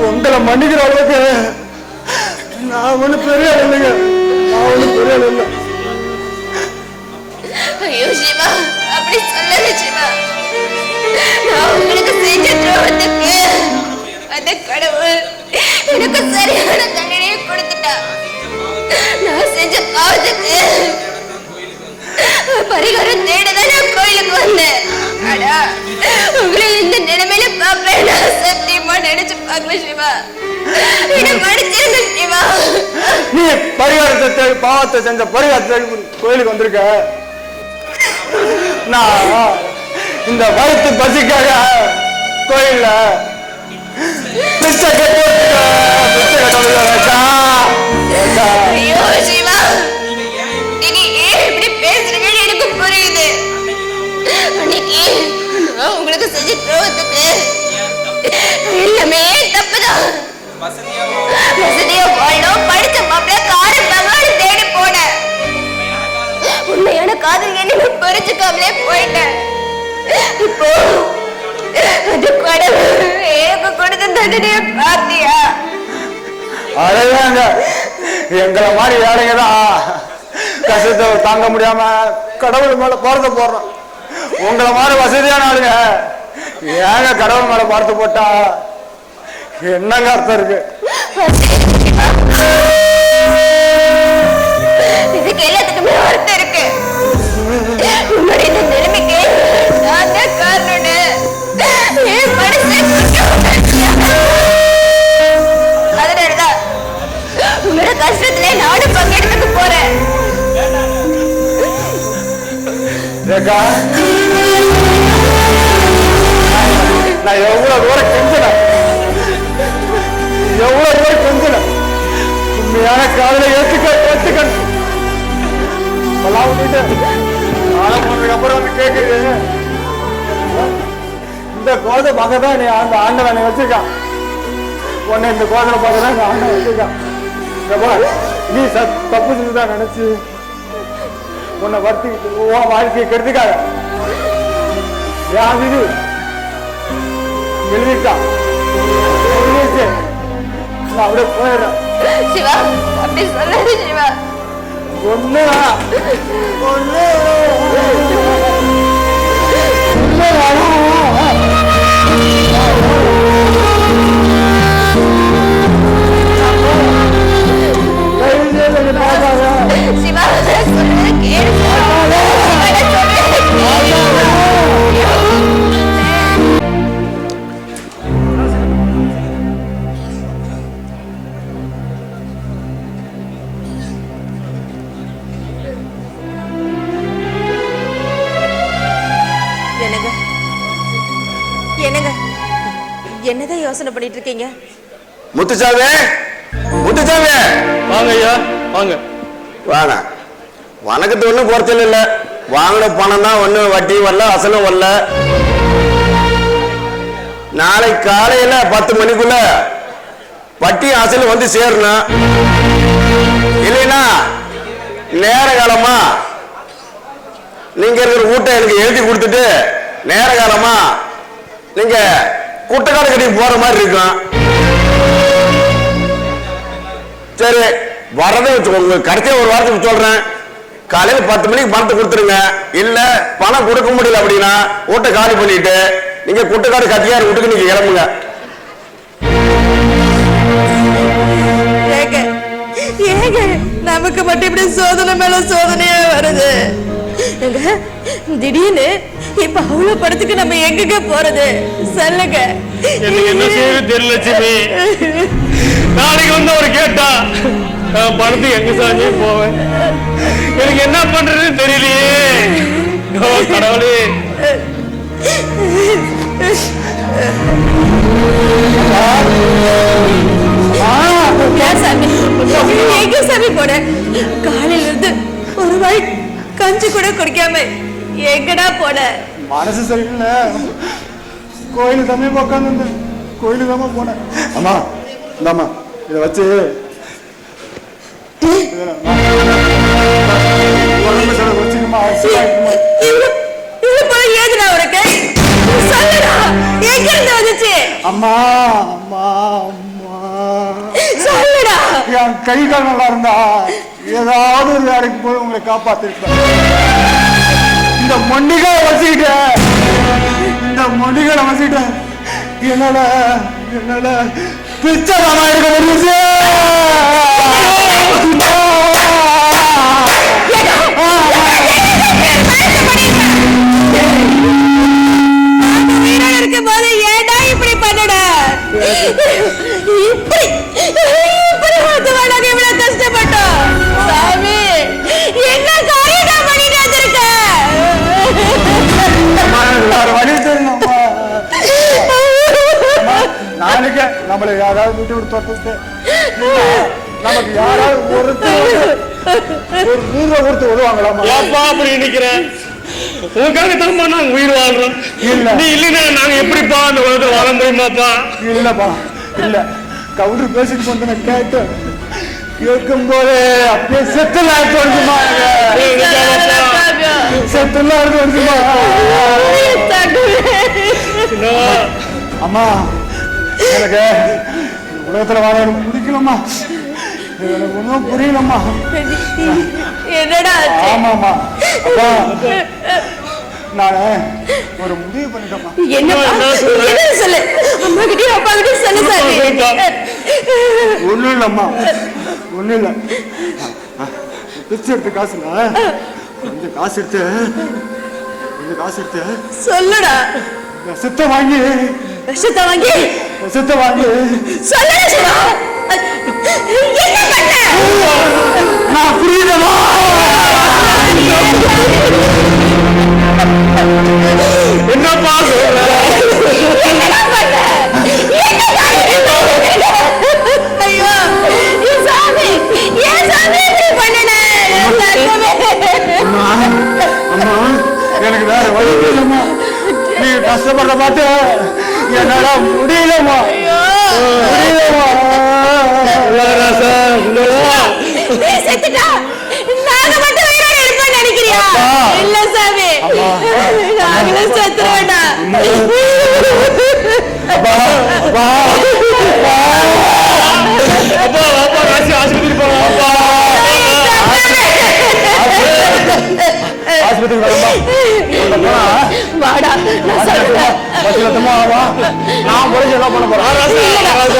உங்களை மன்னிக்கிற அளவுக்கு நான் ஒண்ணு பெரிய ஆள் இல்லைங்க. நான் ஒண்ணு பெரிய ஆள் இல்லை. ஐயோ சிவா, அப்படி சொல்லாத சிவா. நான் உங்களுக்கு செஞ்ச துரோகத்துக்கு அந்த கடவுள் எனக்கு சரியான தண்டனையை கொடுத்துட்டா. நான் செஞ்ச பாவத்துக்கு பரிகாரம் தேடதான் நான் கோயிலுக்கு வந்தேன். ஆனா உங்களை இந்த நிலைமையில பாப்பேன் நான் சத்தியமா நினைச்சு பார்க்கல சிவா. என்ன மன்னிச்சிருங்க சிவா. நீ பரிகாரத்தை பாவத்தை செஞ்ச பரிகாரத்தை கோயிலுக்கு வந்திருக்க. நான் இந்த வயிற்று பசிக்காக கோயில்ல பிச்சை ஐயோ சிவா, நீங்க ஏன் இப்படி பேசுறீங்கன்னு எனக்கு புரியுது. அன்னைக்கு நான் உங்களுக்கு செஞ்ச துரோகத்துக்கு எல்லாமே தப்புதான். வசதியா வாழணும், படிச்ச மாப்பிள்ள கார பகவான் தேடி போனேன். உண்மையான காதல் என்ன புரிஞ்சுக்காமலே போயிட்டேன். இப்போ அது கடவுள் எனக்கு கொடுத்த தண்டனையை பார்த்தியா? அழகாங்க. எங்களை மாதிரி வேலைங்க தான் கஷ்டத்தை தாங்க முடியாம கடவுள் மேல பார்த்து போடுறோம். உங்களை மாதிரி வசதியான ஆளுங்க ஏங்க கடவுள் மேல பார்த்து போட்டா என்னங்க அர்த்தம் இருக்கு? இதுக்கு எல்லாத்துக்குமே அர்த்தம் இருக்கு. உன்னுடைய இந்த நிலைமைக்கு நான் தான் காரணம்னு என் மனசு அதனாலதான் உன்னோட கஷ்டத்துல நானும் பங்கெடுத்துக்க போறேன். நான் எவ்வளவு தூரம் கெஞ்சினேன், எவ்வளவு தூரம் கெஞ்சினேன். உண்மையான காதலை ஏத்துக்க அப்புறம் வந்து கேக்குது. இந்த கோதை பார்க்க தான் நீ அந்த ஆண்டவனை வச்சிருக்கான். உன்னை இந்த கோதனை பார்க்க தான் இந்த ஆண்டவன் வச்சிருக்கான். இந்த பார், நீ தப்பு செஞ்சுதான் நினைச்சு உன்னை வருத்திக்கிட்டு உன் வாழ்க்கையை கெடுத்துக்காத. யாரு எழுதிட்டான், நான் அப்படியே போயிடுறேன். சிவா அப்படி சொல்லாது சிவா. ஒண்ணு சிவா சொல்றது கேளு. என்னதான் யோசனை பண்ணிட்டு இருக்கீங்க? முத்துசாமி, முத்துசாமி, வாங்க ஐயா, வாங்க. வாங்க. வணக்கத்து ஒன்றும் குறைச்சல் இல்லை. வாங்கின பணம் தான் ஒன்றும் வட்டி வரல, அசலும் வரல. நாளை காலையில 10 மணிக்குள்ள வட்டி அசல் வந்து சேரணும். இல்லைன்னா நேர காலமா நீங்க இருக்கிற வீட்டை எனக்கு எழுதி கொடுத்துட்டு நேர காலமா நீங்க குட்டக்காடு கட்டி போற மாதிரி இருக்கும். சரி, வரதை வச்சுக்கோங்க. கடைசியா ஒரு வாரத்துக்கு சொல்றேன், காலையில 10 மணிக்கு பணத்தை கொடுத்துருங்க. இல்ல பணம் கொடுக்க முடியல அப்படின்னா வீட்டை காலி பண்ணிட்டு நீங்க குட்டக்காடு கட்டியாரு வீட்டுக்கு நீங்க கிளம்புங்க. ஏங்க நமக்கு மட்டும் இப்படி சோதனை மேல சோதனையா வருது? திடீர்னு இப்ப அவ்வளவு படத்துக்கு நம்ம எங்க போறது சொல்லுங்க. எனக்கு என்ன செய்யறது தெரியல லட்சுமி. நாளைக்கு வந்து அவர் கேட்டா படத்துக்கு எங்க சாஞ்சி போவேன். எனக்கு என்ன பண்றதுன்னு தெரியலையே. கடவுளே. எங்க சாமி போட காலையில இருந்து ஒரு வாய் கஞ்சி கூட குடிக்காம எங்கடா போன? மனசு சரியில்லை, கோயிலு தம்பி உட்காந்து கோயிலு தாமா போனேன். அம்மா இந்தாம்மா இதை வச்சு உடம்பு செலவு வச்சுக்கமா. ஏதுடா உனக்கு சொல்லுடா, எங்க இருந்து வந்துச்சு? அம்மா அம்மா அம்மா சொல்லுடா. என் கை கால் நல்லா இருந்தா ஏதாவது ஒரு வேலைக்கு போய் உங்களை காப்பாத்திருப்பேன். இந்த மொண்டிகளை வச்சுக்கிட்டேன், இந்த மொண்டிகளை வச்சுக்கிட்டேன். என்னால பிச்சைதாமா இருக்க முடியுது. இருக்கும் போது ஏடா இப்படி பண்ணட? இப்படி இவ்வளவு கஷ்டப்பட்டோம் சாமி. என்ன காரியம் பண்ணிட்டு வந்திருக்க? வழி தெரியலம்மா. நாளைக்கு நம்மளை யாராவது விட்டு விட்டு தோட்டத்து நமக்கு யாராவது ஒரு 100 ரூபா கொடுத்து விடுவாங்களாமா? ஏப்பா அப்படி நினைக்கிறேன்? உங்களுக்காக தான் நாங்க உயிர் வாழ்றோம். நீ இல்லைன்னா நாங்க எப்படிப்பா அந்த உலகத்தில் வாழ முடியுமாப்பா? இல்லப்பா இல்ல, கவுண்டர் பேசிட்டு வந்து கேட்டேன். கேட்கும் போது அப்படியே செத்துலாம் தோணுமா, செத்துலாம் தோணுமா. அம்மா எனக்கு உலகத்துல வாழ எனக்கு பிடிக்கலம்மா, எனக்கு ஒன்றும் புரியலம்மா. என்னடா? ஆமாம்மா அப்பா, நான் ஒரு முடிவு பண்ணிட்டேம்மா. என்ன சொல்லு, அம்மா கிட்டயும் அப்பா கிட்டயும் சொல்லு சாமி. ஒன்றும் இல்லைம்மா, ஒன்றும் இல்லை. பிச்சை எடுத்து காசுல கொஞ்சம் காசு எடுத்து சொல்லுடா. விஷத்தை வாங்கி சொல்லுடா சிவா. என்ன பண்ண? நான் புரியுதமா? என்னப்பா சொல்ற? ஐயோ சாமி, ஏன் சாமி இப்படி பண்ணன? அம்மா எனக்கு வேற வழி இல்லைம்மா. நீ கஷ்டப்பட மாட்டேன், என்னால முடியலம்மா முடியலம்மா. நீ செத்துட்டா நாங்க மட்டும் உயிரோட இருப்போம்னு நினைக்கிறியா? இல்ல சாமி, நாங்களும் செத்துருவோம்டா. ஆஸ்பத்திரி போறோம். ஆஸ்பத்திரிக்கு வரமா வாடா, நான் சொல்றேன். நான் முடிஞ்சு என்ன பண்ண போறேன்?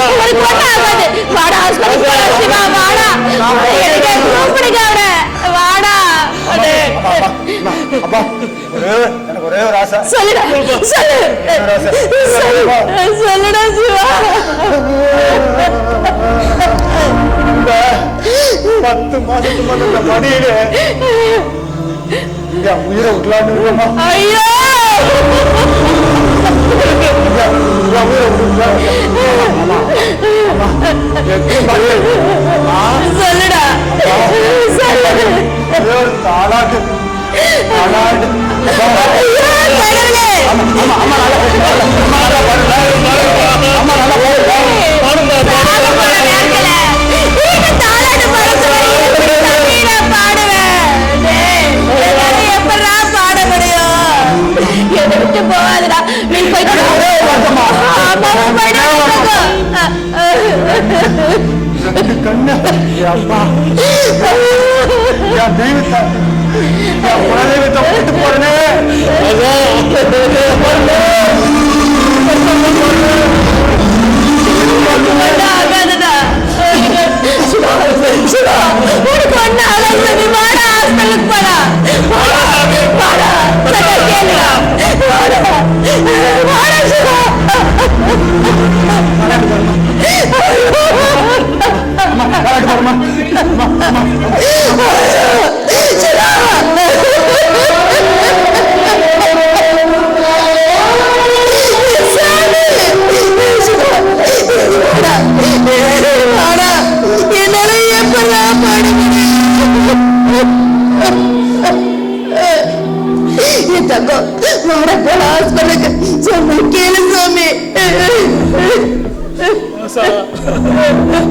உங்களுக்கு ஒண்ணும் ஆகாது. வாடா, ஹாஸ்பிட்டலுக்கு போலாம். சிவா, வாடா. எனக்கு கூப்பிடுங்க அவரை. வாடா. அப்பா எனக்கு ஒரே ஒரு ஆசை. சொல்லுடா, சொல்லு. சொல்லுடா சிவா. இந்த 10 மாசத்துக்கு முன்னாடி இந்த மடியில என் உயிரை விட்டலான்னு இருக்கோமா? ஐயோ, சொல்லுடா, சொல்லு. தாலாட்டு போகாதடா, நீ போயிட்டு கண்ணு அப்பா என் தெய்வத்தை என் குலதெய்வத்தை விட்டு போறேனே. ஆகாதடா. உனக்கு ஒண்ணு ஆகாது. நீ வாடா, ஹாஸ்பிட்டலுக்கு போடா. வாடா, கேளுடா. வாடா, வாடா சிவா. என்னால எப்படா பாட என் தங்கம், வாடா போல ஹாஸ்பிட்டலுக்கு. சொன்ன கேளு சாமி.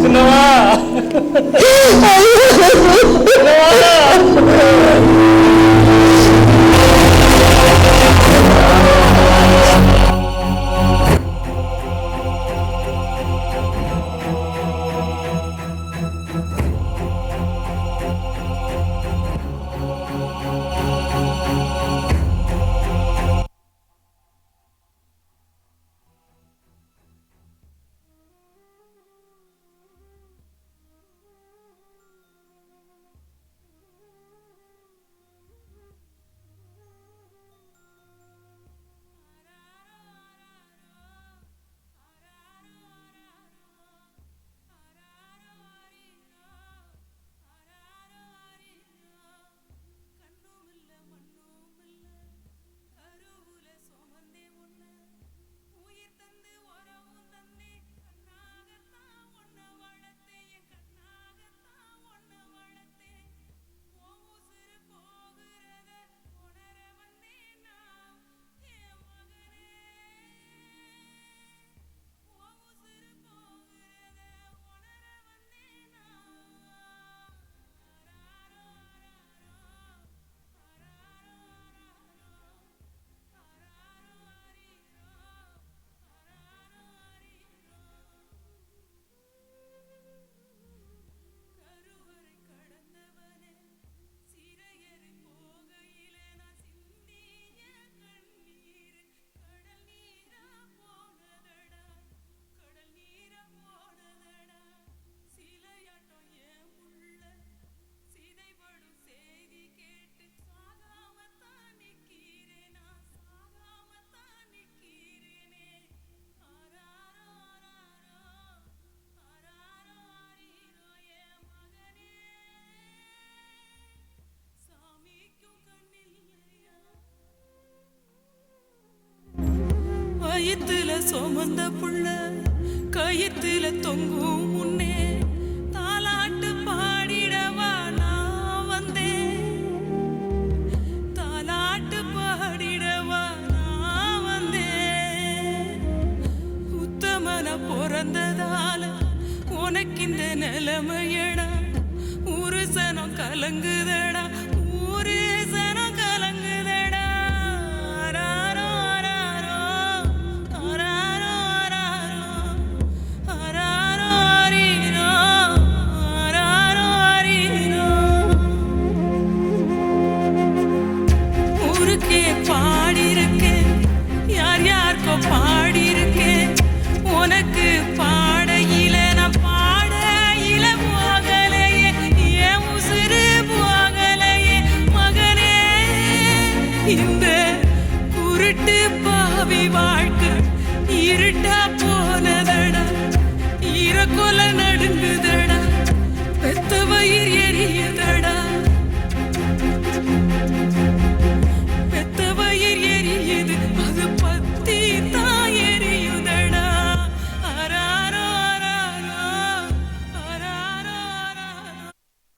சின்னவா வயித்துல சுமந்த புள்ள கயித்துல தொங்கும் முன்னே தாலாட்டு பாடிடவா நான் வந்தேன். தாலாட்டு பாடிடவா நான் வந்தேன். உனக்கு இந்த நிலைமையடா ஊரு சனம் கலங்குதடா ஊரு சனம் கலங்குதடா ஆராரோ ஆராரோ ஆராரோ ஆராரோ ஆராரோ ஆரீரோ ஆராரோ ஆரீரோ ஊருக்கே பாடியிருக்கேன் யார் யாருக்கோ பாடியிருக்கேன் உனக்கு பாடையில நான் பாடையில போகலையே என் உசுறு போகலையே மகனே இந்த குருட்டு பாவி வாழ்க்கை இருட்டா போனதடா ஈரக்கொலை நடுங்குது